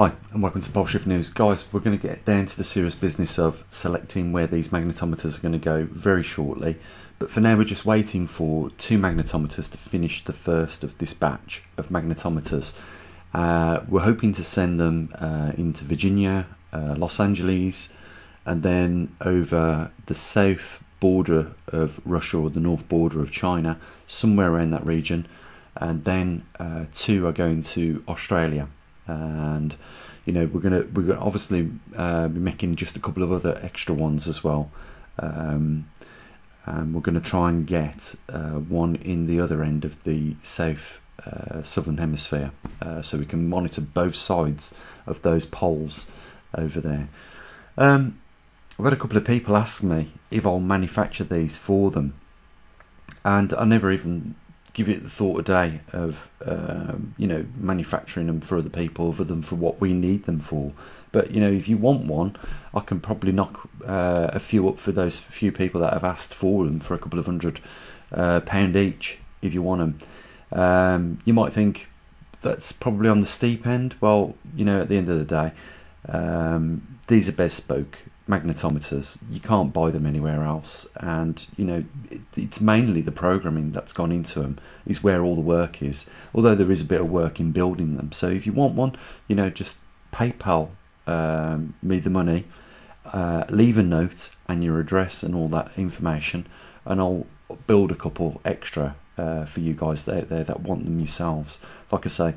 Hi and welcome to Pole Shift News. Guys, we're going to get down to the serious business of selecting where these magnetometers are going to go very shortly. But for now we're just waiting for 2 magnetometers to finish the first of this batch of magnetometers. We're hoping to send them into Virginia, Los Angeles, and then over the south border of Russia or the north border of China, somewhere around that region. And then 2 are going to Australia. And you know we're gonna obviously be making just a couple of other extra ones as well, and we're going to try and get one in the other end of the southern hemisphere, so we can monitor both sides of those poles over there. I've had a couple of people ask me if I'll manufacture these for them, and I never even give it the thought a day of manufacturing them for other people other than for what we need them for. But if you want one, I can probably knock a few up for those few people that have asked for them for a couple of £100 each if you want them. You might think that's probably on the steep end. Well, at the end of the day, these are bespoke magnetometers. You can't buy them anywhere else, and it's mainly the programming that's gone into them is where all the work is, although there is a bit of work in building them. So if you want one, just PayPal me the money, leave a note and your address and all that information, and I'll build a couple extra for you guys out there that want them yourselves. Like I say,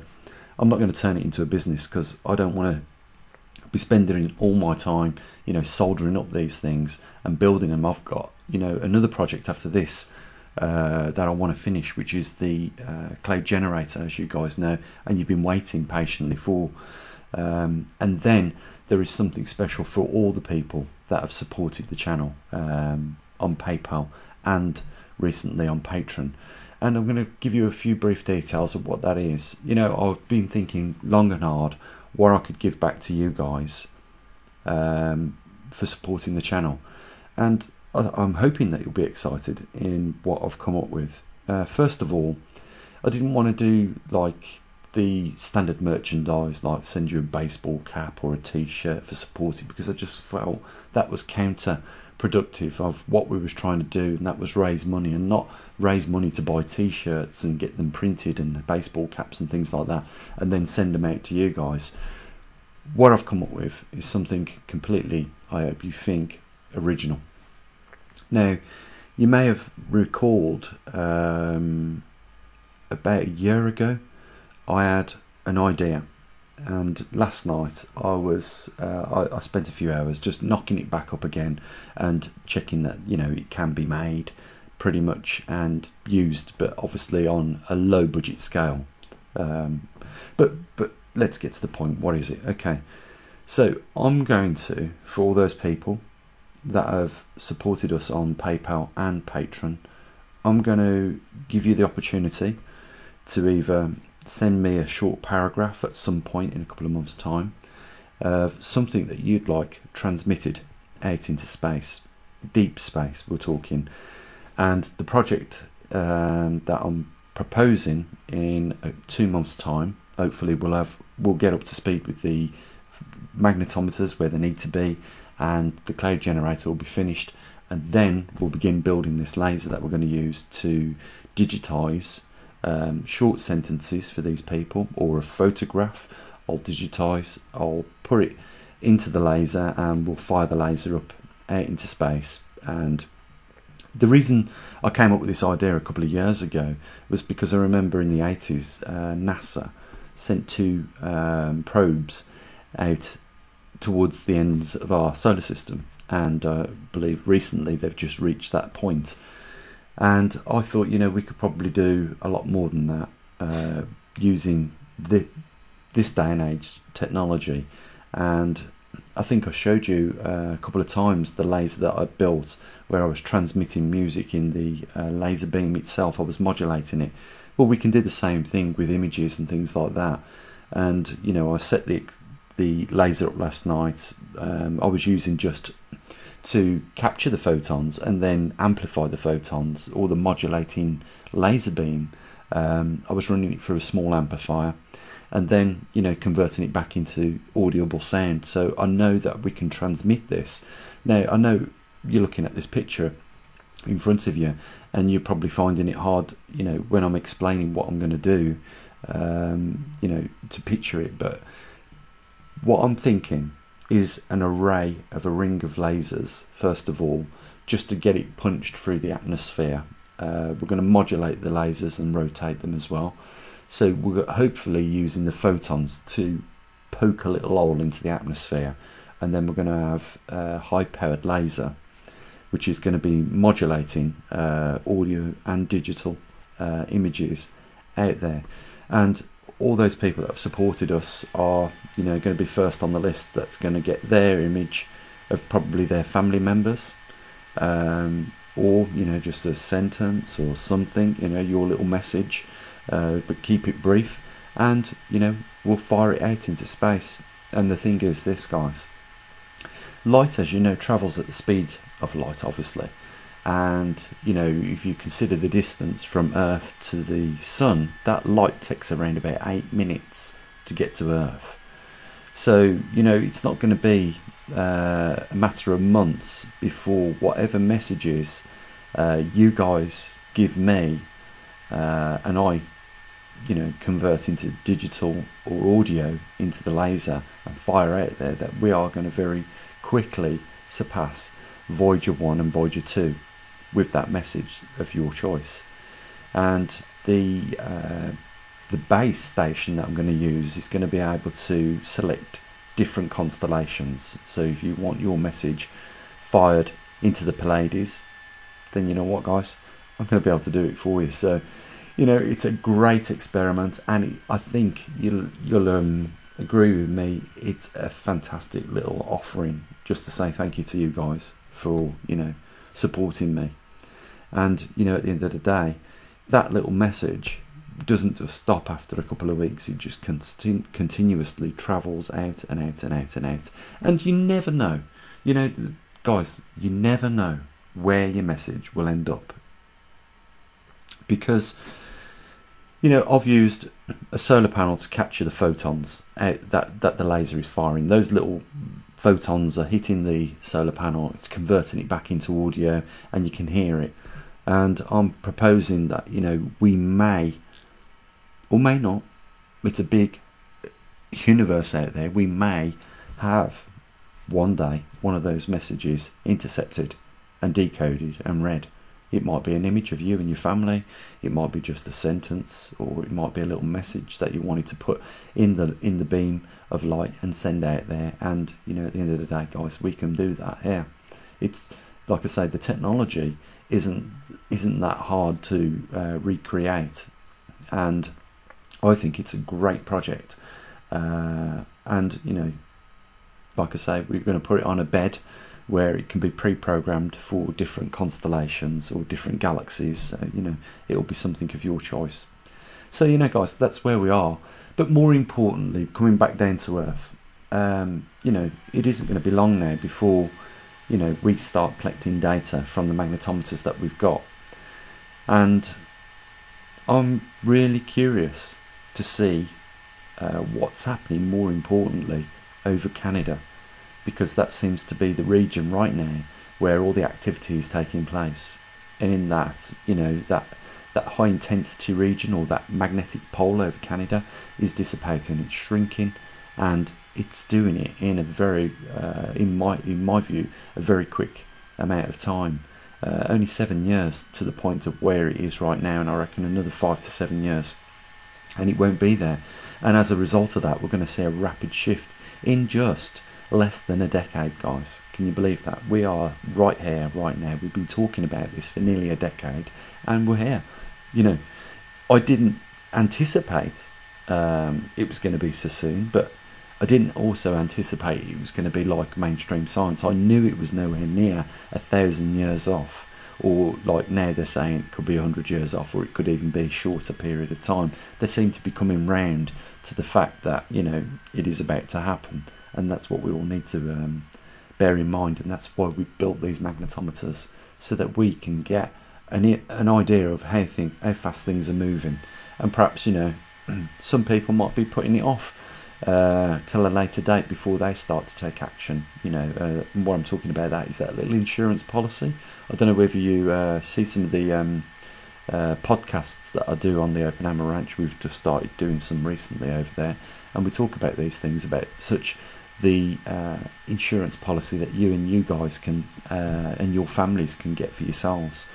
I'm not going to turn it into a business because I don't want to be spending all my time soldering up these things and building them. I've got another project after this that I want to finish, which is the cloud generator, as you guys know, and you've been waiting patiently for, and then there is something special for all the people that have supported the channel on PayPal and recently on Patreon. And I'm going to give you a few brief details of what that is. I've been thinking long and hard what I could give back to you guys for supporting the channel, and I'm hoping that you'll be excited in what I've come up with. First of all, I didn't want to do like the standard merchandise, like send you a baseball cap or a t-shirt for supporting, because I just felt that was counterproductive of what we was trying to do, and that was raise money, and not raise money to buy t-shirts and get them printed and baseball caps and things like that and then send them out to you guys. What I've come up with is something completely, I hope you think, original. Now, you may have recalled about a year ago I had an idea, and last night I spent a few hours just knocking it back up again and checking that it can be made pretty much and used, but obviously on a low budget scale. But let's get to the point. What is it? Okay, so I'm going to, for all those people that have supported us on PayPal and Patreon, I'm going to give you the opportunity to either send me a short paragraph at some point in a couple of months' time of something that you'd like transmitted out into space, deep space we're talking, and the project that I'm proposing in 2 months' time, hopefully we'll get up to speed with the magnetometers where they need to be, and the cloud generator will be finished, and then we'll begin building this laser that we're going to use to digitize short sentences for these people, or a photograph. I'll digitize, I'll put it into the laser, and we'll fire the laser up out into space. And the reason I came up with this idea a couple of years ago was because I remember in the 80s NASA sent 2 probes out towards the ends of our solar system, and I believe recently they've just reached that point. And I thought, we could probably do a lot more than that using this day and age technology. And I think I showed you a couple of times the laser that I built, where I was transmitting music in the laser beam itself. I was modulating it. Well, we can do the same thing with images and things like that. And I set the laser up last night. I was using just to capture the photons and then amplify the photons, or the modulating laser beam. I was running it through a small amplifier, and then, you know, converting it back into audible sound. So I know that we can transmit this. Now, I know you're looking at this picture in front of you, and you're probably finding it hard, you know, when I'm explaining what I'm going to do, you know, to picture it. But what I'm thinking is an array of a ring of lasers, first of all, just to get it punched through the atmosphere. We're going to modulate the lasers and rotate them as well. So we're hopefully using the photons to poke a little hole into the atmosphere, and then we're going to have a high-powered laser, which is going to be modulating audio and digital images out there. And all those people that have supported us are, you know, going to be first on the list. That's going to get their image of probably their family members, or, you know, just a sentence or something, you know, your little message, but keep it brief, and, you know, we'll fire it out into space. And the thing is this, guys, light, as you know, travels at the speed of light, obviously, and, you know, if you consider the distance from Earth to the Sun, that light takes around about 8 minutes to get to Earth. So, you know, it's not going to be a matter of months before whatever messages you guys give me, and I, you know, convert into digital or audio into the laser and fire out there, that we are going to very quickly surpass Voyager 1 and Voyager 2 with that message of your choice. And the base station that I'm going to use is going to be able to select different constellations. So if you want your message fired into the Pleiades, then you know what, guys, I'm going to be able to do it for you. So, you know, it's a great experiment, and I think you'll agree with me. It's a fantastic little offering, just to say thank you to you guys for, you know, supporting me. And, you know, at the end of the day, that little message doesn't just stop after a couple of weeks. It just continuously travels out and out and out and out. And you never know, you know, guys, you never know where your message will end up. Because, you know, I've used a solar panel to capture the photons out that the laser is firing. Those little photons are hitting the solar panel, it's converting it back into audio, and you can hear it. And I'm proposing that, you know, we may or may not, it's a big universe out there, we may have one day one of those messages intercepted and decoded and read. It might be an image of you and your family, it might be just a sentence, or it might be a little message that you wanted to put in the beam of light and send out there. And, you know, at the end of the day, guys, we can do that here. It's like I say, the technology isn't that hard to recreate, and I think it's a great project. And, you know, like I say, we're going to put it on a bed where it can be pre-programmed for different constellations or different galaxies. So, you know, it'll be something of your choice. So, you know, guys, that's where we are. But more importantly, coming back down to Earth, you know, it isn't going to be long now before, you know, we start collecting data from the magnetometers that we've got. And I'm really curious to see what's happening, more importantly, over Canada, because that seems to be the region right now where all the activity is taking place. And in that, you know, that high intensity region, or that magnetic pole over Canada, is dissipating, it's shrinking, and it's doing it in a very, in my view, a very quick amount of time. Only 7 years to the point of where it is right now, and I reckon another 5 to 7 years, and it won't be there. And as a result of that, we're going to see a rapid shift in just less than a decade, guys. Can you believe that? We are right here, right now. We've been talking about this for nearly a decade, and we're here. You know, I didn't anticipate it was going to be so soon, but I didn't also anticipate it was going to be like mainstream science. I knew it was nowhere near 1,000 years off, or like now they're saying it could be 100 years off, or it could even be a shorter period of time. They seem to be coming round to the fact that, you know, it is about to happen, and that's what we all need to bear in mind. And that's why we built these magnetometers, so that we can get an idea of how fast things are moving, and perhaps, you know, some people might be putting it off till a later date before they start to take action. What I'm talking about that is that little insurance policy. I don't know whether you see some of the podcasts that I do on the Open Hammer Ranch. We've just started doing some recently over there, and we talk about these things, about such the insurance policy that you guys can and your families can get for yourselves,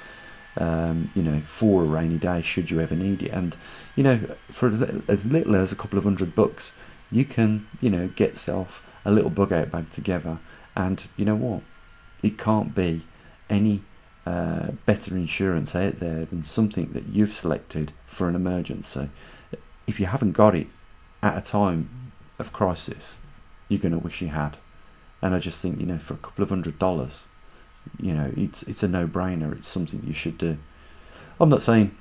for a rainy day should you ever need it. And for as little as a couple of $100, you can get yourself a little bug out bag together, and you know what, it can't be any better insurance out there than something that you've selected for an emergency. If you haven't got it at a time of crisis, you're going to wish you had. And I just think, for a couple of $100, it's a no-brainer. It's something you should do. I'm not saying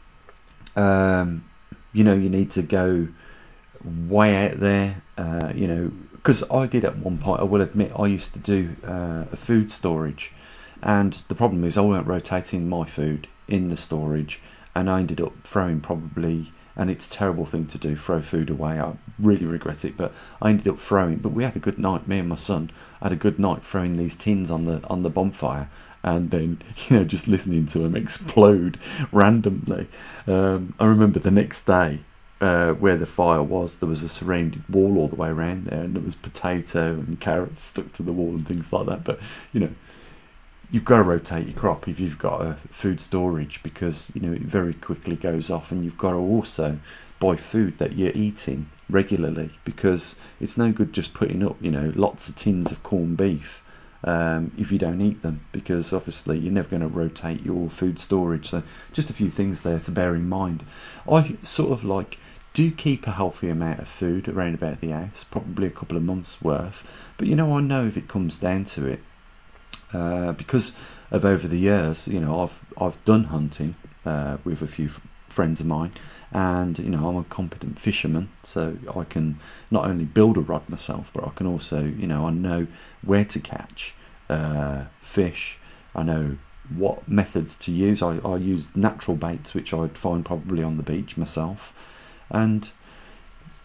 you need to go way out there, because I did at one point. I will admit, I used to do a food storage, and the problem is I weren't rotating my food in the storage, and I ended up throwing probably, and it's a terrible thing to do, throw food away. I really regret it, but I ended up throwing. But we had a good night. Me and my son had a good night throwing these tins on the bonfire, and then just listening to them explode randomly. I remember the next day, where the fire was, there was a surrounded wall all the way around there, and there was potato and carrots stuck to the wall and things like that. But you've got to rotate your crop if you've got a food storage, because it very quickly goes off. And you've got to also buy food that you're eating regularly, because it's no good just putting up lots of tins of corned beef if you don't eat them, because obviously you're never going to rotate your food storage. So just a few things there to bear in mind. I sort of do keep a healthy amount of food around about the house, probably a couple of months worth, but I know if it comes down to it, because of over the years, I've done hunting with a few friends of mine, and I'm a competent fisherman, so I can not only build a rod myself, but I can also I know where to catch fish. I know what methods to use. I use natural baits, which I'd find probably on the beach myself, and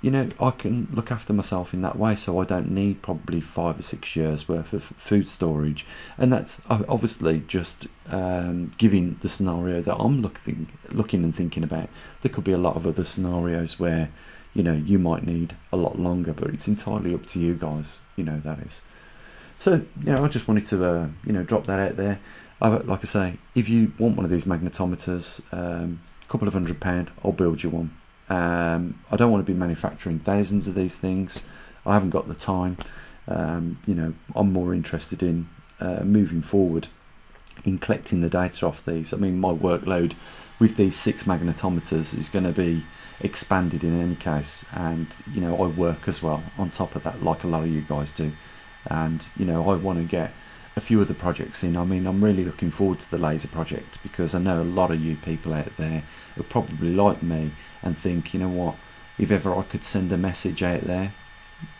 I can look after myself in that way, so I don't need probably 5 or 6 years worth of food storage. And that's obviously just giving the scenario that I'm looking and thinking about. There could be a lot of other scenarios where you might need a lot longer, but it's entirely up to you guys, that is. So I just wanted to drop that out there. Like I say, if you want one of these magnetometers, a couple of £100, I'll build you one. I don't want to be manufacturing thousands of these things. I haven't got the time. I'm more interested in moving forward in collecting the data off these. I mean, my workload with these 6 magnetometers is going to be expanded in any case, and I work as well on top of that, like a lot of you guys do. And I want to get a few of the projects in. I mean, I'm really looking forward to the laser project, because I know a lot of you people out there are probably like me and think, what, if ever I could send a message out there,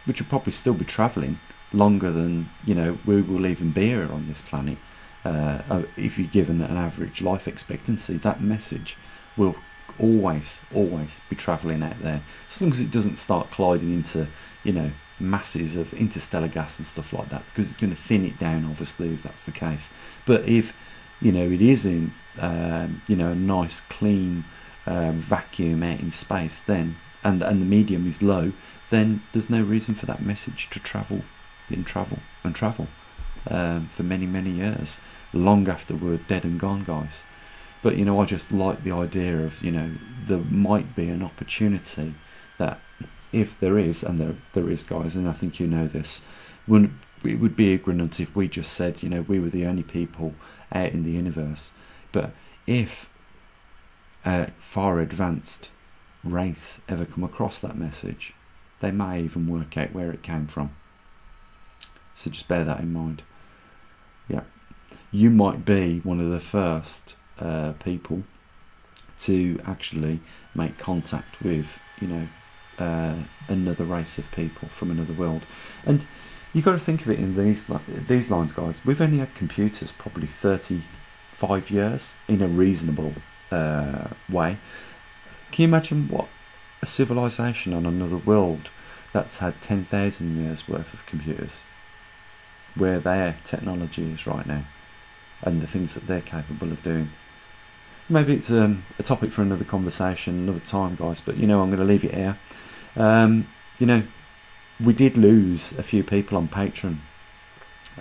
which would probably still be travelling longer than we will even be here on this planet, if you're given an average life expectancy, that message will always be travelling out there, as long as it doesn't start colliding into masses of interstellar gas and stuff like that, because it's going to thin it down, obviously, if that's the case. But if it is in a nice clean vacuum out in space, then and the medium is low, then there's no reason for that message to travel for many years, long after we're dead and gone, guys. But I just like the idea of there might be an opportunity that, if there is, and there is, guys, and I think this, it would be ignorant if we just said we were the only people out in the universe. But if a far advanced race ever come across that message, they may even work out where it came from. So just bear that in mind. Yeah, you might be one of the first people to actually make contact with another race of people from another world. And you've got to think of it in these lines, guys. We've only had computers probably 35 years in a reasonable way. Can you imagine what a civilization on another world that's had 10,000 years worth of computers, where their technology is right now and the things that they're capable of doing. Maybe it's a topic for another conversation another time, guys, but I'm going to leave it here. We did lose a few people on Patreon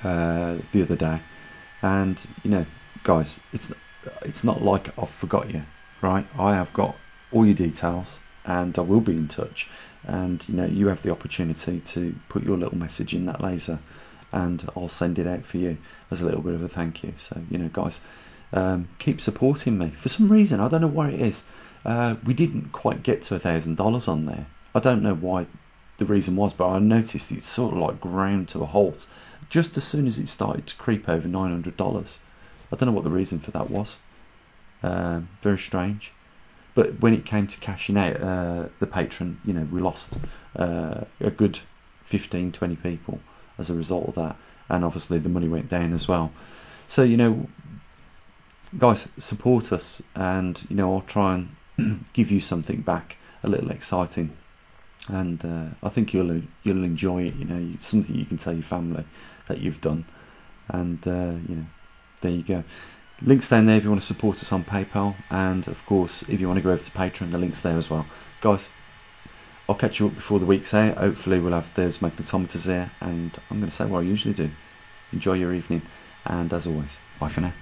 the other day, and guys, it's not like I've forgot you, right? I have got all your details and I will be in touch, and you have the opportunity to put your little message in that laser and I'll send it out for you as a little bit of a thank you. So guys, keep supporting me. For some reason, I don't know why it is, we didn't quite get to $1,000 on there. I don't know why the reason was, but I noticed it sort of like ground to a halt just as soon as it started to creep over $900. I don't know what the reason for that was. Very strange. But when it came to cashing out the patron, we lost a good 15-20 people as a result of that, and obviously the money went down as well. So guys, support us, and I'll try and give you something back a little exciting, and I think you'll enjoy it. It's something you can tell your family that you've done, and there you go. Links down there if you want to support us on PayPal, and of course if you want to go over to Patreon, the link's there as well. Guys, I'll catch you up before the week's out. Hopefully we'll have those magnetometers here, and I'm going to say what I usually do. Enjoy your evening, and as always, bye for now.